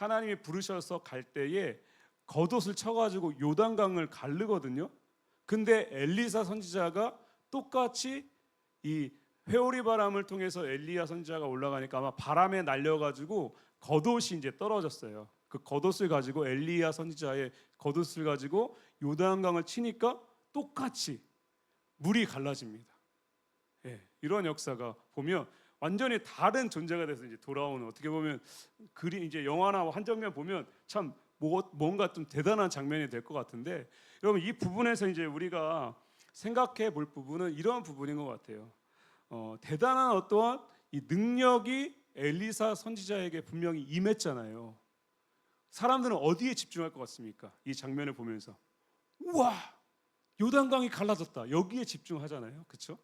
하나님이 부르셔서 갈 때에 겉옷을 쳐가지고 요단강을 가르거든요. 근데 엘리사 선지자가 똑같이 이 회오리 바람을 통해서 엘리야 선지자가 올라가니까 아마 바람에 날려가지고 겉옷이 이제 떨어졌어요. 그 겉옷을 가지고 엘리야 선지자의 겉옷을 가지고 요단강을 치니까 똑같이 물이 갈라집니다. 예, 이런 역사가 보면 완전히 다른 존재가 돼서 이제 돌아오는, 어떻게 보면 그림, 이제 영화나 한 장면 보면 참 뭔가 좀 대단한 장면이 될 것 같은데, 여러분 이 부분에서 이제 우리가 생각해 볼 부분은 이런 부분인 것 같아요. 대단한 어떠한 이 능력이 엘리사 선지자에게 분명히 임했잖아요. 사람들은 어디에 집중할 것 같습니까? 이 장면을 보면서 우와, 요단강이 갈라졌다, 여기에 집중하잖아요. 그렇죠?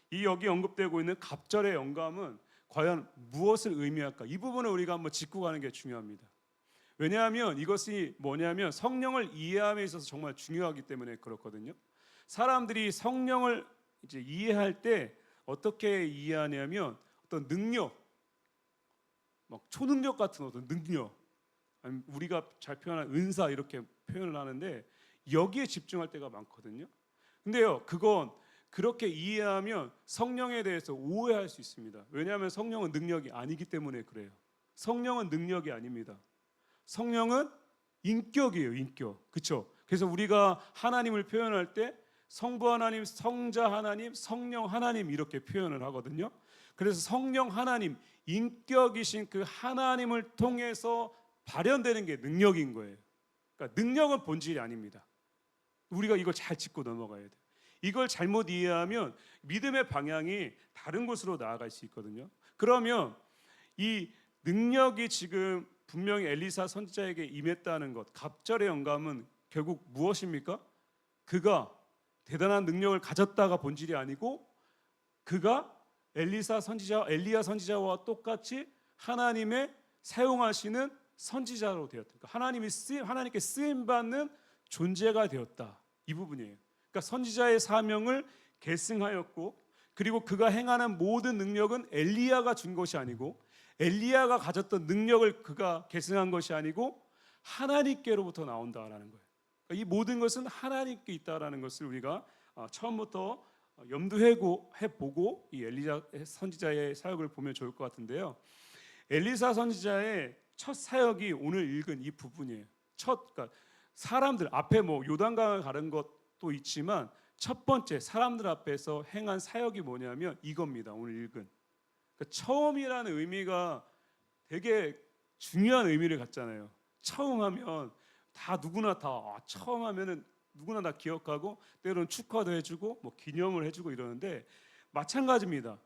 이 여기 언급되고 있는 갑절의 영감은 과연 무엇을 의미할까? 이 부분을 우리가 한번 짚고 가는 게 중요합니다. 왜냐하면 이것이 뭐냐면 성령을 이해함에 있어서 정말 중요하기 때문에 그렇거든요. 사람들이 성령을 이제 이해할 때 어떻게 이해하냐면 어떤 능력, 막 초능력 같은 어떤 능력, 아니면 우리가 잘 표현한 은사, 이렇게 표현을 하는데 여기에 집중할 때가 많거든요. 근데요, 그건 그렇게 이해하면 성령에 대해서 오해할 수 있습니다. 왜냐하면 성령은 능력이 아니기 때문에 그래요. 성령은 능력이 아닙니다. 성령은 인격이에요, 인격. 그렇죠? 그래서 우리가 하나님을 표현할 때 성부 하나님, 성자 하나님, 성령 하나님 이렇게 표현을 하거든요. 그래서 성령 하나님, 인격이신 그 하나님을 통해서 발현되는 게 능력인 거예요. 그러니까 능력은 본질이 아닙니다. 우리가 이걸 잘 짚고 넘어가야 돼요. 이걸 잘못 이해하면 믿음의 방향이 다른 곳으로 나아갈 수 있거든요. 그러면 이 능력이 지금 분명히 엘리사 선지자에게 임했다는 것, 갑절의 영감은 결국 무엇입니까? 그가 대단한 능력을 가졌다가 본질이 아니고 그가 엘리야 선지자와 똑같이 하나님의 사용하시는 선지자로 되었다. 그러니까 하나님께 쓰임 받는 존재가 되었다. 이 부분이에요. 그러니까 선지자의 사명을 계승하였고, 그리고 그가 행하는 모든 능력은 엘리야가 준 것이 아니고, 엘리야가 가졌던 능력을 그가 계승한 것이 아니고 하나님께로부터 나온다라는 거예요. 그러니까 이 모든 것은 하나님께 있다라는 것을 우리가 처음부터 염두해보고 이 엘리야 선지자의 사역을 보면 좋을 것 같은데요. 엘리사 선지자의 첫 사역이 오늘 읽은 이 부분이에요. 그러니까 사람들 앞에 뭐 요단강을 가른 것도 있지만 첫 번째 사람들 앞에서 행한 사역이 뭐냐면 이겁니다. 오늘 읽은. 그러니까 처음이라는 의미가 되게 중요한 의미를 갖잖아요. 처음 하면 다 누구나 다 처음 하면은 누구나 다 기억하고 때로는 축하도 해주고 뭐 기념을 해주고 이러는데 마찬가지입니다.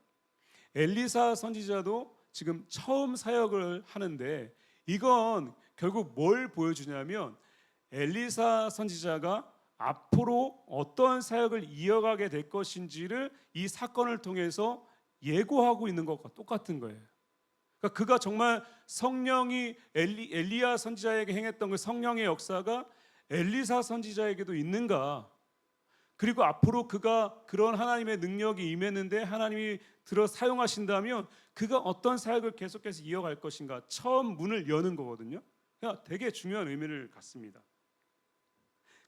엘리사 선지자도 지금 처음 사역을 하는데 이건 결국 뭘 보여주냐면 엘리사 선지자가 앞으로 어떤 사역을 이어가게 될 것인지를 이 사건을 통해서 예고하고 있는 것과 똑같은 거예요. 그러니까 그가 정말 성령이 엘리야 선지자에게 행했던 그 성령의 역사가 엘리사 선지자에게도 있는가? 그리고 앞으로 그가 그런 하나님의 능력이 임했는데 하나님이 들어 사용하신다면 그가 어떤 사역을 계속해서 이어갈 것인가? 처음 문을 여는 거거든요. 그러니까 되게 중요한 의미를 갖습니다.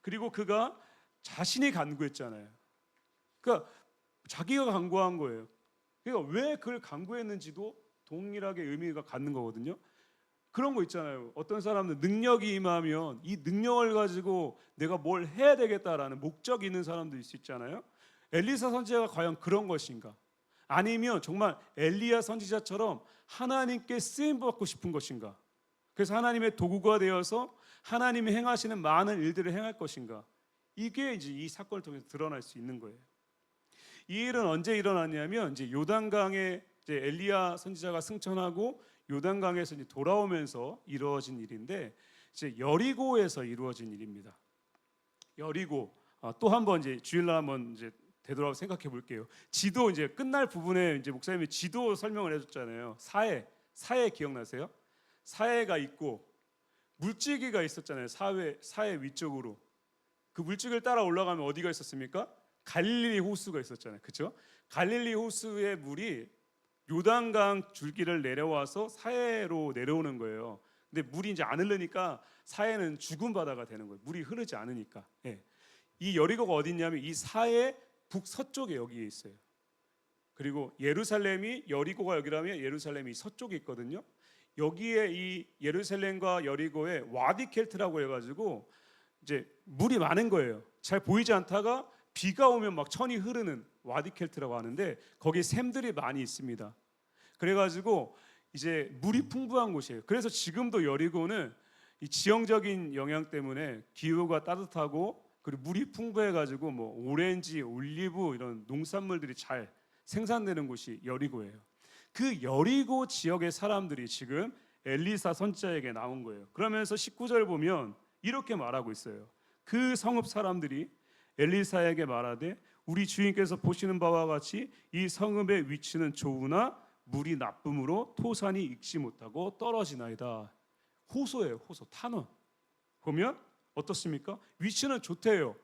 그리고 그가 자신이 간구했잖아요. 그러니까 자기가 간구한 거예요. 그러니까 왜 그걸 간구했는지도 동일하게 의미가 갖는 거거든요. 그런 거 있잖아요. 어떤 사람은 능력이 임하면 이 능력을 가지고 내가 뭘 해야 되겠다라는 목적이 있는 사람도 있잖아요. 엘리사 선지자가 과연 그런 것인가? 아니면 정말 엘리야 선지자처럼 하나님께 쓰임 받고 싶은 것인가? 그래서 하나님의 도구가 되어서 하나님이 행하시는 많은 일들을 행할 것인가? 이게 이제 이 사건을 통해서 드러날 수 있는 거예요. 이 일은 언제 일어났냐면 이제 요단강에 이제 엘리야 선지자가 승천하고 요단강에서 이제 돌아오면서 이루어진 일인데 이제 여리고에서 이루어진 일입니다. 여리고 또 한번 이제 주일날 한번 이제 되돌아 생각해 볼게요. 지도 이제 끝날 부분에 이제 목사님이 지도 설명을 해줬잖아요. 사해 기억나세요? 사해가 있고 물지기가 있었잖아요. 사해 위쪽으로 그 물지기를 따라 올라가면 어디가 있었습니까? 갈릴리 호수가 있었잖아요. 그렇죠? 갈릴리 호수의 물이 요단강 줄기를 내려와서 사해로 내려오는 거예요. 근데 물이 이제 안 흐르니까 사해는 죽은 바다가 되는 거예요. 물이 흐르지 않으니까. 예. 이 여리고가 어디 있냐면 이 사해 북서쪽에 여기에 있어요. 그리고 예루살렘이, 여리고가 여기라면 예루살렘이 서쪽에 있거든요. 여기에 이 예루살렘과 여리고에 와디켈트라고 해가지고 이제 물이 많은 거예요. 잘 보이지 않다가 비가 오면 막 천이 흐르는 와디켈트라고 하는데 거기 샘들이 많이 있습니다. 그래가지고 이제 물이 풍부한 곳이에요. 그래서 지금도 여리고는 이 지형적인 영향 때문에 기후가 따뜻하고 그리고 물이 풍부해가지고 뭐 오렌지, 올리브 이런 농산물들이 잘 생산되는 곳이 여리고예요. 그 여리고 지역의 사람들이 지금 엘리사 선지자에게 나온 거예요. 그러면서 19절 보면 이렇게 말하고 있어요. 그 성읍 사람들이 엘리사에게 말하되 우리 주인께서 보시는 바와 같이 이 성읍의 위치는 좋으나 물이 나쁨으로 토산이 익지 못하고 떨어지나이다. 호소예요. 호소, 탄원. 보면 어떻습니까? 위치는 좋대요.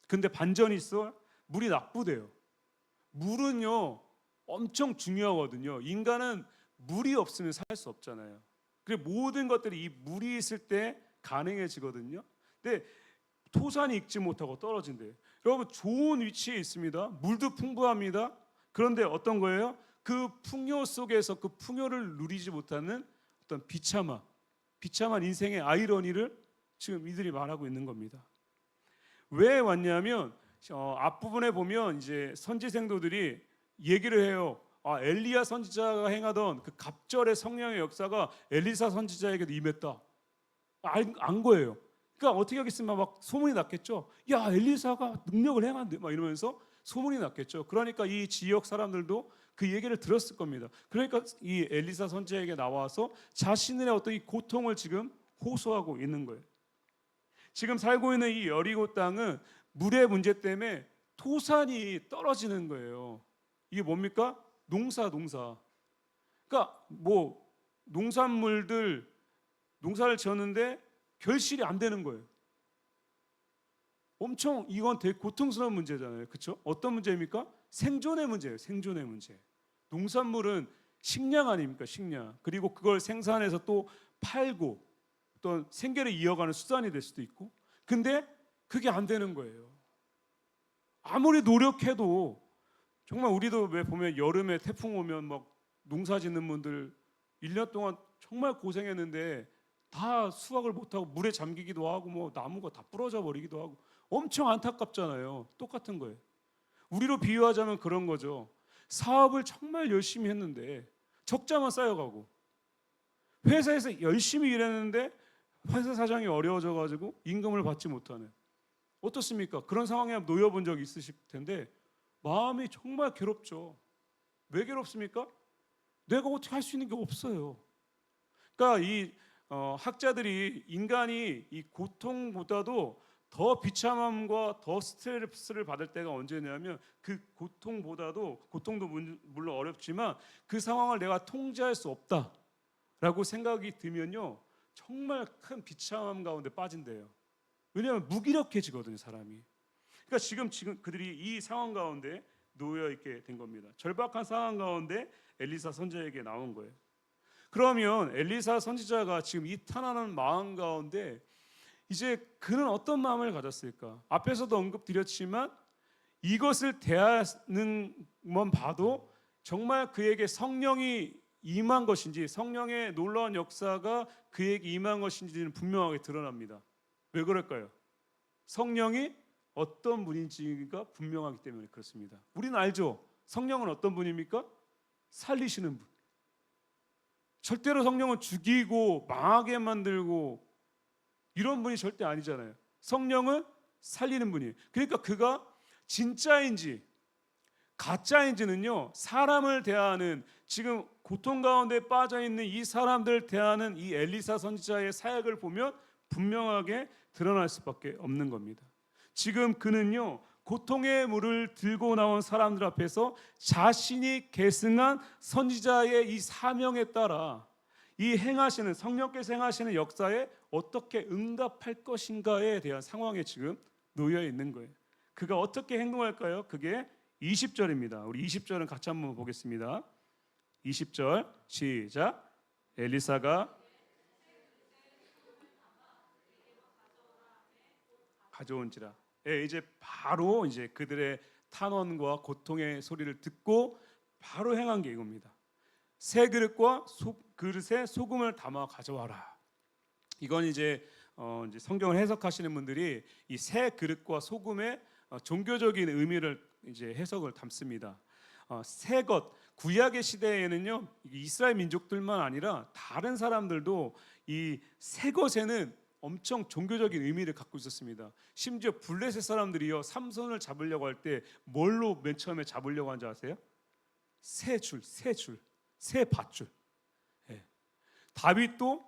근데 반전이 있어. 물이 나쁘대요. 물은요 엄청 중요하거든요. 인간은 물이 없으면 살 수 없잖아요. 그리고 모든 것들이 이 물이 있을 때 가능해지거든요. 근데 토산이 익지 못하고 떨어진대요. 여러분 좋은 위치에 있습니다. 물도 풍부합니다. 그런데 어떤 거예요? 그 풍요 속에서 그 풍요를 누리지 못하는 어떤 비참한 인생의 아이러니를 지금 이들이 말하고 있는 겁니다. 왜 왔냐면 앞부분에 보면 이제 선지생도들이 얘기를 해요. 엘리야 선지자가 행하던 그 갑절의 성령의 역사가 엘리사 선지자에게도 임했다. 안 거예요. 그러니까 어떻게 하겠으면 막 소문이 났겠죠. 야, 엘리사가 능력을 행한대 막 이러면서 소문이 났겠죠. 그러니까 이 지역 사람들도 그 얘기를 들었을 겁니다. 그러니까 이 엘리사 선지자에게 나와서 자신의 어떤 이 고통을 지금 호소하고 있는 거예요. 지금 살고 있는 이 여리고 땅은 물의 문제 때문에 토산이 떨어지는 거예요. 이게 뭡니까? 농사. 그러니까 뭐 농산물들 농사를 지었는데 결실이 안 되는 거예요. 엄청 이건 되게 고통스러운 문제잖아요. 그렇죠? 어떤 문제입니까? 생존의 문제예요. 생존의 문제. 농산물은 식량 아닙니까? 식량. 그리고 그걸 생산해서 또 팔고 또 생계를 이어가는 수단이 될 수도 있고. 근데 그게 안 되는 거예요. 아무리 노력해도 정말 우리도 왜 보면 여름에 태풍 오면 막 농사 짓는 분들 1년 동안 정말 고생했는데 다 수확을 못하고 물에 잠기기도 하고 뭐 나무가 다 부러져 버리기도 하고 엄청 안타깝잖아요. 똑같은 거예요. 우리로 비유하자면 그런 거죠. 사업을 정말 열심히 했는데 적자만 쌓여가고 회사에서 열심히 일했는데 회사 사정이 어려워져 가지고 임금을 받지 못하는 어떻습니까? 그런 상황에 놓여본 적 있으실 텐데 마음이 정말 괴롭죠. 왜 괴롭습니까? 내가 어떻게 할 수 있는 게 없어요. 그러니까 이 학자들이 인간이 이 고통보다도 더 비참함과 더 스트레스를 받을 때가 언제냐면 그 고통도 물론 어렵지만 그 상황을 내가 통제할 수 없다라고 생각이 들면요 정말 큰 비참함 가운데 빠진대요. 왜냐하면 무기력해지거든요 사람이. 그러니까 지금 그들이 이 상황 가운데 놓여 있게 된 겁니다. 절박한 상황 가운데 엘리사 선지자에게 나온 거예요. 그러면 엘리사 선지자가 지금 이 탄환한 마음 가운데 이제 그는 어떤 마음을 가졌을까? 앞에서도 언급드렸지만 이것을 대하는 것만 봐도 정말 그에게 성령이 임한 것인지 성령의 놀라운 역사가 그에게 임한 것인지는 분명하게 드러납니다. 왜 그럴까요? 성령이 어떤 분인지가 분명하기 때문에 그렇습니다. 우리는 알죠? 성령은 어떤 분입니까? 살리시는 분. 절대로 성령은 죽이고 망하게 만들고 이런 분이 절대 아니잖아요. 성령은 살리는 분이에요. 그러니까 그가 진짜인지 가짜인지는요 사람을 대하는 지금 고통 가운데 빠져있는 이 사람들을 대하는 이 엘리사 선지자의 사역을 보면 분명하게 드러날 수밖에 없는 겁니다. 지금 그는요 고통의 물을 들고 나온 사람들 앞에서 자신이 계승한 선지자의 이 사명에 따라 이 행하시는 성령께서 행하시는 역사에 어떻게 응답할 것인가에 대한 상황에 지금 놓여 있는 거예요. 그가 어떻게 행동할까요? 그게 20절입니다. 우리 20절은 같이 한번 보겠습니다. 20절 시작. 엘리사가 가져온지라. 예, 이제 바로 이제 그들의 탄원과 고통의 소리를 듣고 바로 행한 게 이겁니다. 새 그릇과 그릇에 소금을 담아 가져와라. 이건 이제 성경을 해석하시는 분들이 이 새 그릇과 소금의 종교적인 의미를 이제 해석을 담습니다. 새 것, 구약의 시대에는요, 이스라엘 민족들만 아니라 다른 사람들도 이 새 것에는 엄청 종교적인 의미를 갖고 있었습니다. 심지어 블레셋 사람들이요, 삼손을 잡으려고 할 때 뭘로 맨 처음에 잡으려고 한지 아세요? 새 밧줄. 예. 다윗도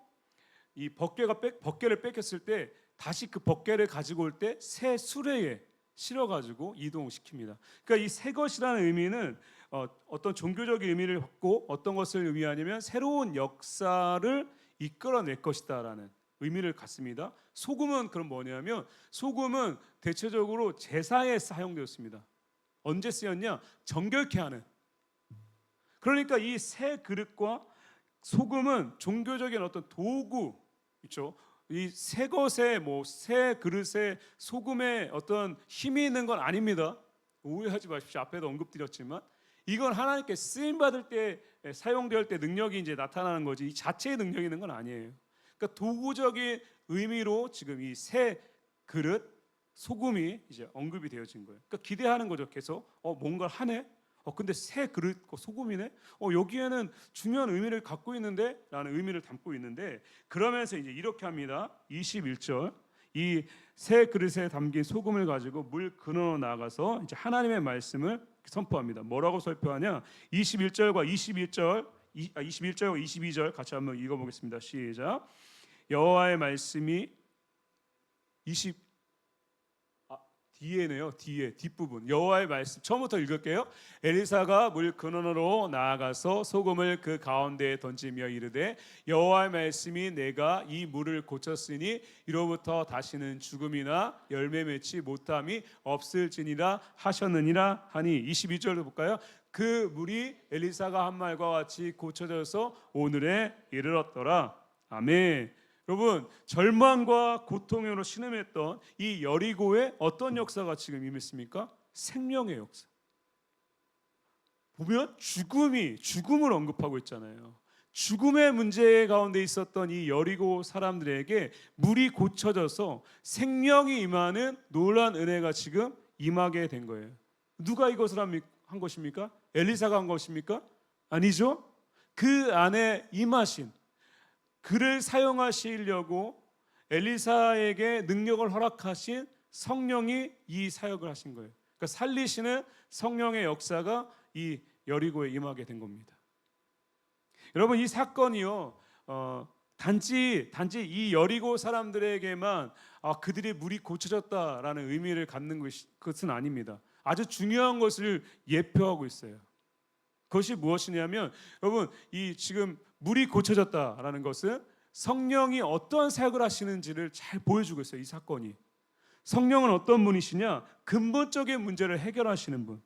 이 벗개를 뺏겼을 때 다시 그 벗개를 가지고 올 때 새 수레에 실어가지고 이동시킵니다. 그러니까 이 새 것이라는 의미는 어떤 종교적인 의미를 갖고 어떤 것을 의미하냐면 새로운 역사를 이끌어낼 것이다라는 의미를 갖습니다. 소금은 그럼 뭐냐면 소금은 대체적으로 제사에 사용되었습니다. 언제 쓰였냐? 정결케 하는. 그러니까 이 새 그릇과 소금은 종교적인 어떤 도구, 그렇죠? 이 새 것에 새 그릇에 소금에 어떤 힘이 있는 건 아닙니다. 오해하지 마십시오. 앞에도 언급드렸지만 이건 하나님께 쓰임 받을 때 사용될 때 능력이 이제 나타나는 거지 이 자체의 능력이 있는 건 아니에요. 그러니까 도구적인 의미로 지금 이 새 그릇 소금이 이제 언급이 되어진 거예요. 그러니까 기대하는 거죠. 계속 뭔가를 하네. 근데 새 그릇과 소금이네. 여기에는 중요한 의미를 갖고 있는데 라는 의미를 담고 있는데 그러면서 이제 이렇게 합니다. 21절 이 새 그릇에 담긴 소금을 가지고 물 근원으로 나가서 이제 하나님의 말씀을 선포합니다. 뭐라고 선포하냐? 21절과 22절 같이 한번 읽어보겠습니다. 시작. 여호와의 말씀이 뒤에네요. 뒷부분 여호와의 말씀 처음부터 읽을게요. 엘리사가 물 근원으로 나아가서 소금을 그 가운데에 던지며 이르되 여호와의 말씀이 내가 이 물을 고쳤으니 이로부터 다시는 죽음이나 열매 맺지 못함이 없을지니라 하셨느니라 하니 22절도 볼까요? 그 물이 엘리사가 한 말과 같이 고쳐져서 오늘에 이르렀더라. 아멘. 여러분 절망과 고통으로 신음했던 이 여리고에 어떤 역사가 지금 임했습니까? 생명의 역사. 보면 죽음을 언급하고 있잖아요. 죽음의 문제 가운데 있었던 이 여리고 사람들에게 물이 고쳐져서 생명이 임하는 놀라운 은혜가 지금 임하게 된 거예요. 누가 이것을 한 것입니까? 엘리사가 한 것입니까? 아니죠. 그 안에 임하신 그를 사용하시려고 엘리사에게 능력을 허락하신 성령이 이 사역을 하신 거예요. 그러니까 살리시는 성령의 역사가 이 여리고에 임하게 된 겁니다. 여러분 이 사건이요 단지 이 여리고 사람들에게만 그들의 물이 고쳐졌다라는 의미를 갖는 것은 아닙니다. 아주 중요한 것을 예표하고 있어요. 그것이 무엇이냐면 여러분 이 지금 물이 고쳐졌다라는 것은 성령이 어떠한 사역을 하시는지를 잘 보여주고 있어요. 이 사건이 성령은 어떤 분이시냐? 근본적인 문제를 해결하시는 분.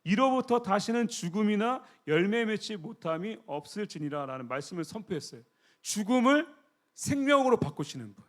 이로부터 다시는 죽음이나 열매 맺지 못함이 없을지니라 라는 말씀을 선포했어요. 죽음을 생명으로 바꾸시는 분,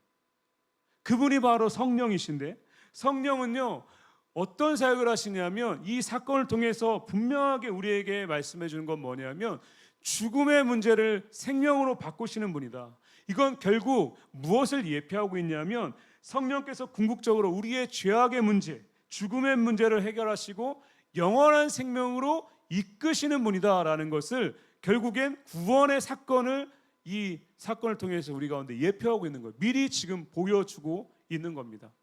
그분이 바로 성령이신데 성령은요 어떤 사역을 하시냐면 이 사건을 통해서 분명하게 우리에게 말씀해 주는 건 뭐냐면 죽음의 문제를 생명으로 바꾸시는 분이다. 이건 결국 무엇을 예표하고 있냐면 성령께서 궁극적으로 우리의 죄악의 문제, 죽음의 문제를 해결하시고 영원한 생명으로 이끄시는 분이다라는 것을 결국엔 구원의 사건을 이 사건을 통해서 우리 가운데 예표하고 있는 거예요. 미리 지금 보여주고 있는 겁니다.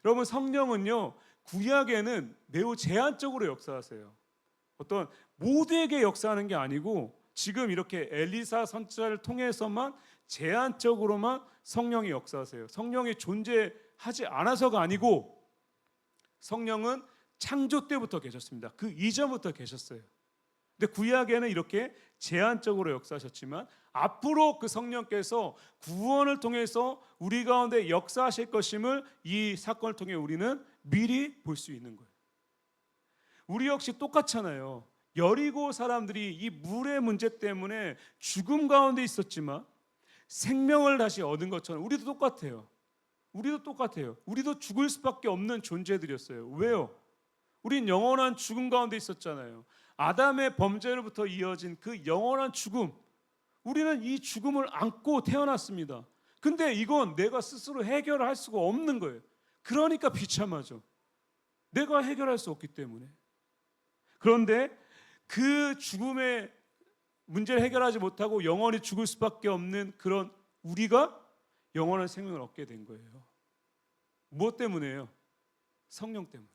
여러분 성령은요 구약에는 매우 제한적으로 역사하세요. 어떤 모두에게 역사하는 게 아니고 지금 이렇게 엘리사 선지자를 통해서만 제한적으로만 성령이 역사하세요. 성령이 존재하지 않아서가 아니고 성령은 창조 때부터 계셨습니다. 그 이전부터 계셨어요. 근데 구약에는 이렇게 제한적으로 역사하셨지만 앞으로 그 성령께서 구원을 통해서 우리 가운데 역사하실 것임을 이 사건을 통해 우리는 미리 볼 수 있는 거예요. 우리 역시 똑같잖아요. 여리고 사람들이 이 물의 문제 때문에 죽음 가운데 있었지만 생명을 다시 얻은 것처럼 우리도 똑같아요. 우리도 똑같아요. 우리도 죽을 수밖에 없는 존재들이었어요. 왜요? 우린 영원한 죽음 가운데 있었잖아요. 아담의 범죄로부터 이어진 그 영원한 죽음, 우리는 이 죽음을 안고 태어났습니다. 근데 이건 내가 스스로 해결할 수가 없는 거예요. 그러니까 비참하죠. 내가 해결할 수 없기 때문에. 그런데 그 죽음의 문제를 해결하지 못하고 영원히 죽을 수밖에 없는 그런 우리가 영원한 생명을 얻게 된 거예요. 무엇 때문에요? 성령 때문에.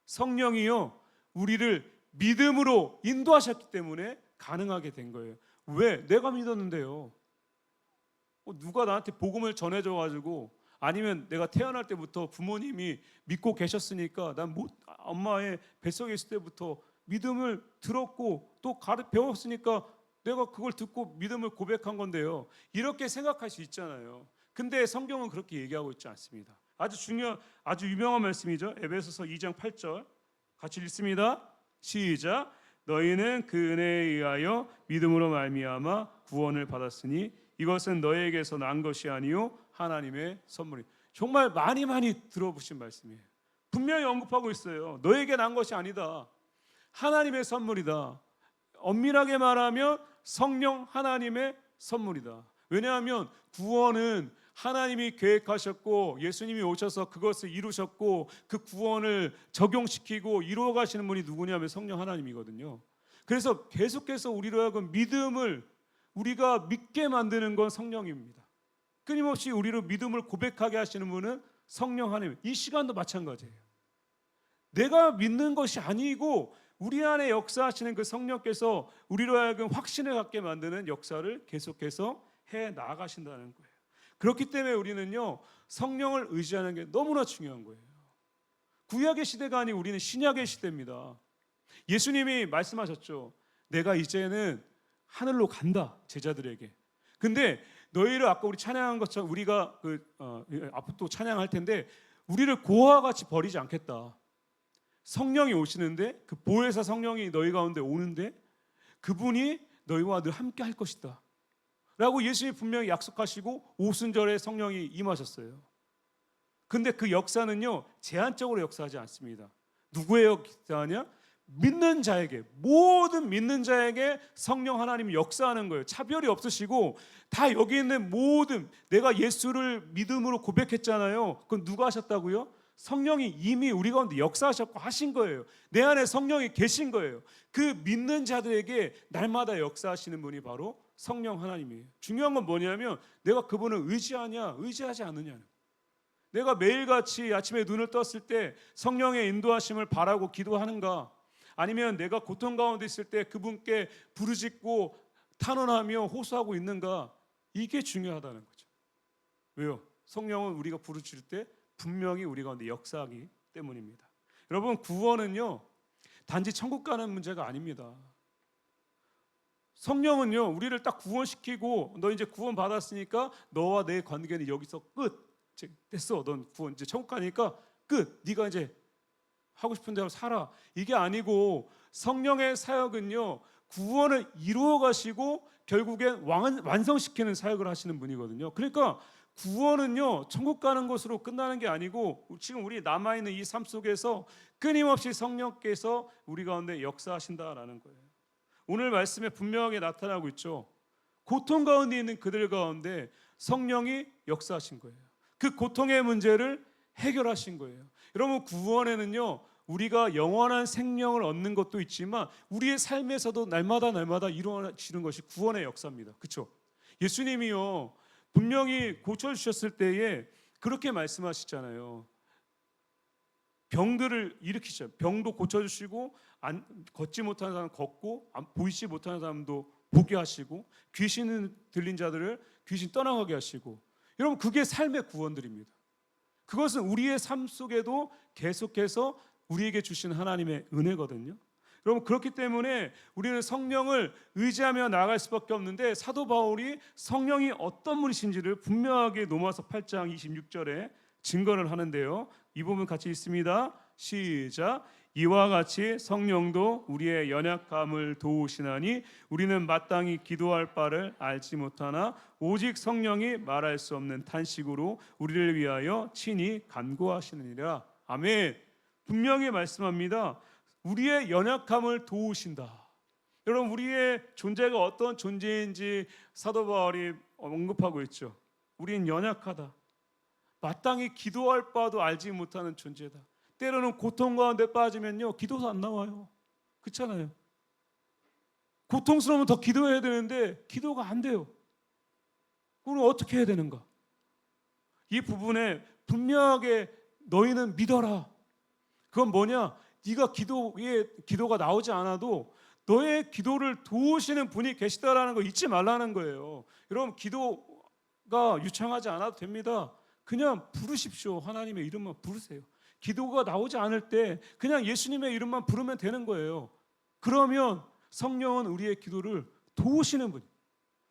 성령이요, 우리를 믿음으로 인도하셨기 때문에 가능하게 된 거예요. 왜? 내가 믿었는데요. 누가 나한테 복음을 전해줘가지고, 아니면 내가 태어날 때부터 부모님이 믿고 계셨으니까 난 엄마의 뱃속에 있을 때부터 믿음을 들었고 또 배웠으니까 내가 그걸 듣고 믿음을 고백한 건데요. 이렇게 생각할 수 있잖아요. 근데 성경은 그렇게 얘기하고 있지 않습니다. 아주 유명한 말씀이죠. 에베소서 2장 8절 같이 읽습니다. 시작. 너희는 그 은혜에 의하여 믿음으로 말미암아 구원을 받았으니 이것은 너희에게서 난 것이 아니요 하나님의 선물이. 정말 많이 들어보신 말씀이에요. 분명히 언급하고 있어요. 너에게 난 것이 아니다. 하나님의 선물이다. 엄밀하게 말하면 성령 하나님의 선물이다. 왜냐하면 구원은 하나님이 계획하셨고 예수님이 오셔서 그것을 이루셨고 그 구원을 적용시키고 이루어 가시는 분이 누구냐면 성령 하나님이거든요. 그래서 계속해서 우리로 하여금 믿음을 우리가 믿게 만드는 건 성령입니다. 끊임없이 우리로 믿음을 고백하게 하시는 분은 성령 하나님. 이 시간도 마찬가지예요. 내가 믿는 것이 아니고 우리 안에 역사하시는 그 성령께서 우리로 하여금 확신을 갖게 만드는 역사를 계속해서 해 나가신다는 거예요. 그렇기 때문에 우리는요, 성령을 의지하는 게 너무나 중요한 거예요. 구약의 시대가 아니고 우리는 신약의 시대입니다. 예수님이 말씀하셨죠. 내가 이제는 하늘로 간다, 제자들에게. 근데 너희를 아까 우리 찬양한 것처럼 우리가 앞으로 또 찬양할 텐데 우리를 고아와 같이 버리지 않겠다. 성령이 오시는데 그 보혜사 성령이 너희 가운데 오는데 그분이 너희와 늘 함께 할 것이다 라고 예수님이 분명히 약속하시고 오순절에 성령이 임하셨어요. 근데 그 역사는요, 제한적으로 역사하지 않습니다. 누구의 역사냐? 믿는 자에게, 모든 믿는 자에게 성령 하나님이 역사하는 거예요. 차별이 없으시고 다 여기 있는 모든, 내가 예수를 믿음으로 고백했잖아요. 그건 누가 하셨다고요? 성령이 이미 우리 가운데 역사하셨고 하신 거예요. 내 안에 성령이 계신 거예요. 그 믿는 자들에게 날마다 역사하시는 분이 바로 성령 하나님이에요. 중요한 건 뭐냐면 내가 그분을 의지하냐 의지하지 않느냐는. 내가 매일같이 아침에 눈을 떴을 때 성령의 인도하심을 바라고 기도하는가, 아니면 내가 고통 가운데 있을 때 그분께 부르짖고 탄원하며 호소하고 있는가, 이게 중요하다는 거죠. 왜요? 성령은 우리가 부르짖을 때 분명히 우리 가운데 역사하기 때문입니다. 여러분, 구원은요 단지 천국 가는 문제가 아닙니다. 성령은요 우리를 딱 구원시키고 너 이제 구원 받았으니까 너와 내 관계는 여기서 끝. 됐어. 넌 구원 이제 천국 가니까 끝. 네가 이제 하고 싶은 대로 살아. 이게 아니고 성령의 사역은요 구원을 이루어 가시고 결국엔 완성시키는 사역을 하시는 분이거든요. 그러니까 구원은요 천국 가는 것으로 끝나는 게 아니고 지금 우리 남아있는 이 삶 속에서 끊임없이 성령께서 우리 가운데 역사하신다라는 거예요. 오늘 말씀에 분명하게 나타나고 있죠. 고통 가운데 있는 그들 가운데 성령이 역사하신 거예요. 그 고통의 문제를 해결하신 거예요. 여러분, 구원에는요 우리가 영원한 생명을 얻는 것도 있지만 우리의 삶에서도 날마다 이루어지는 것이 구원의 역사입니다. 그렇죠? 예수님이요 분명히 고쳐주셨을 때에 그렇게 말씀하시잖아요. 병들을 일으키시죠. 병도 고쳐주시고 걷지 못하는 사람 걷고 보이지 못하는 사람도 보게 하시고 귀신 들린 자들을 귀신 떠나가게 하시고. 여러분, 그게 삶의 구원들입니다. 그것은 우리의 삶 속에도 계속해서 우리에게 주신 하나님의 은혜거든요. 여러분, 그렇기 때문에 우리는 성령을 의지하며 나아갈 수밖에 없는데 사도 바울이 성령이 어떤 분이신지를 분명하게 로마서 8장 26절에 증거를 하는데요. 이 부분 같이 읽습니다. 시작. 이와 같이 성령도 우리의 연약함을 도우시나니 우리는 마땅히 기도할 바를 알지 못하나 오직 성령이 말할 수 없는 탄식으로 우리를 위하여 친히 간구하시느니라. 아멘. 분명히 말씀합니다. 우리의 연약함을 도우신다. 여러분, 우리의 존재가 어떤 존재인지 사도 바울이 언급하고 있죠. 우린 연약하다. 마땅히 기도할 바도 알지 못하는 존재다. 때로는 고통 가운데 빠지면요, 기도도 안 나와요. 그렇잖아요. 고통스러우면 더 기도해야 되는데 기도가 안 돼요. 그럼 어떻게 해야 되는가? 이 부분에 분명하게 너희는 믿어라. 그건 뭐냐? 네가 기도가 나오지 않아도 너의 기도를 도우시는 분이 계시다라는 거 잊지 말라는 거예요. 여러분, 기도가 유창하지 않아도 됩니다. 그냥 부르십시오. 하나님의 이름만 부르세요. 기도가 나오지 않을 때 그냥 예수님의 이름만 부르면 되는 거예요. 그러면 성령은 우리의 기도를 도우시는 분.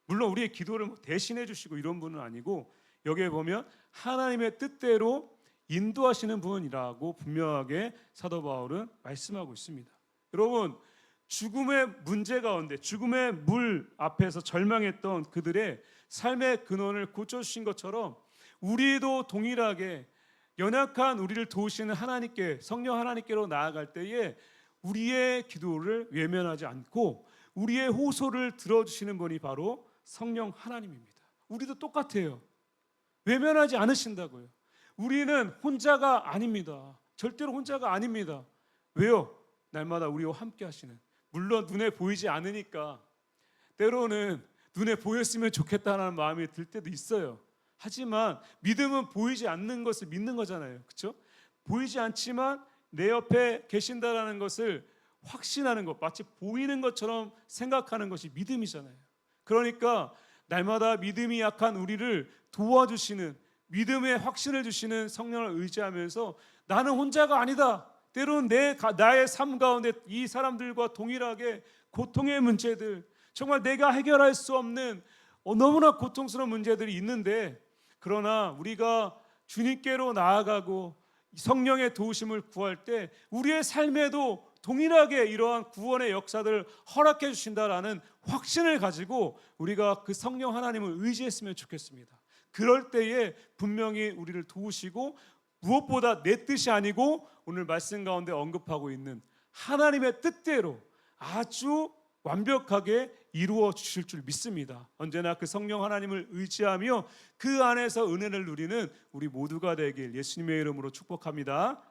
물론 우리의 기도를 대신해 주시고 이런 분은 아니고, 여기에 보면 하나님의 뜻대로 인도하시는 분이라고 분명하게 사도 바울은 말씀하고 있습니다. 여러분, 죽음의 문제 가운데, 죽음의 물 앞에서 절망했던 그들의 삶의 근원을 고쳐주신 것처럼 우리도 동일하게 연약한 우리를 도우시는 하나님께, 성령 하나님께로 나아갈 때에 우리의 기도를 외면하지 않고 우리의 호소를 들어주시는 분이 바로 성령 하나님입니다. 우리도 똑같아요. 외면하지 않으신다고요. 우리는 혼자가 아닙니다. 절대로 혼자가 아닙니다. 왜요? 날마다 우리와 함께 하시는, 물론 눈에 보이지 않으니까 때로는 눈에 보였으면 좋겠다는 마음이 들 때도 있어요. 하지만 믿음은 보이지 않는 것을 믿는 거잖아요. 그렇죠? 보이지 않지만 내 옆에 계신다라는 것을 확신하는 것, 마치 보이는 것처럼 생각하는 것이 믿음이잖아요. 그러니까 날마다 믿음이 약한 우리를 도와주시는, 믿음의 확신을 주시는 성령을 의지하면서 나는 혼자가 아니다. 때로는 나의 삶 가운데 이 사람들과 동일하게 고통의 문제들, 정말 내가 해결할 수 없는 너무나 고통스러운 문제들이 있는데, 그러나 우리가 주님께로 나아가고 성령의 도우심을 구할 때 우리의 삶에도 동일하게 이러한 구원의 역사들을 허락해 주신다라는 확신을 가지고 우리가 그 성령 하나님을 의지했으면 좋겠습니다. 그럴 때에 분명히 우리를 도우시고, 무엇보다 내 뜻이 아니고 오늘 말씀 가운데 언급하고 있는 하나님의 뜻대로 아주 완벽하게 이루어 주실 줄 믿습니다. 언제나 그 성령 하나님을 의지하며 그 안에서 은혜를 누리는 우리 모두가 되길 예수님의 이름으로 축복합니다.